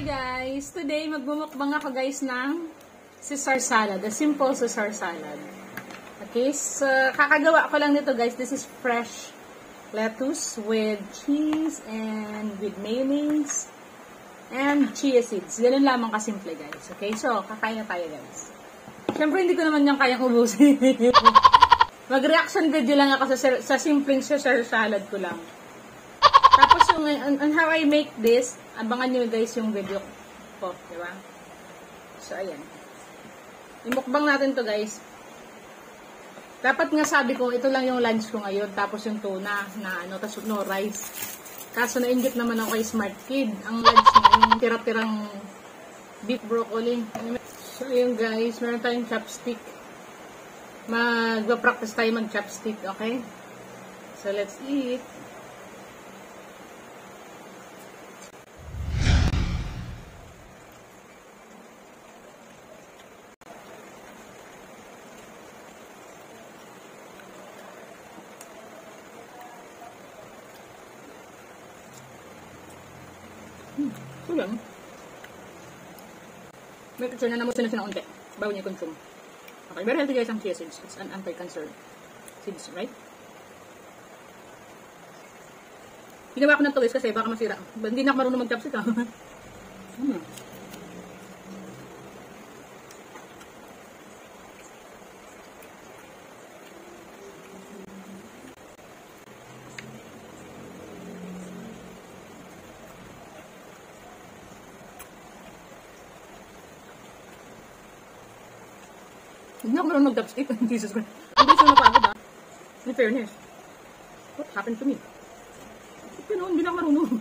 Hi guys! Today magmumukbang ako guys ng Caesar salad, the simple Caesar salad. Okay, so kakagawa ko lang nito guys. This is fresh lettuce with cheese and with mayonnaise and chia seeds. Ganun lamang kasimple guys. Okay, so kakain na tayo guys. Siyempre hindi ko naman yung kayang ubusin. Mag-reaction video lang ako sa simpleng Caesar salad ko lang. Tapos yung on how I make this, abangan nyo guys yung video ko, di ba? So ayan. Imukbang natin to guys. Dapat nga sabi ko, ito lang yung lunch ko ngayon, tapos yung tuna na ano, tapos no rice. Kaso nainggit naman ako kay Smart Kid. Ang lunch niya, yung tira-tirang beef broccoli. So ayun guys, meron tayong chopstick. Magpa-practice tayo mag-chopstick, okay? So let's eat. Ito lang. May picture na namusin na siya na unti bago niya consume. Okay, very healthy guys ang chia seeds. It's an anti-cancer seeds, right? Ginawa ko na to guys kasi baka masira. Hindi na ako marunong mag-chopstick ha. Hindi ako marunong mag-chopstick. Jesus Christ. Hindi siya napagod ha. In fairness. What happened to me? Hindi na ako marunong.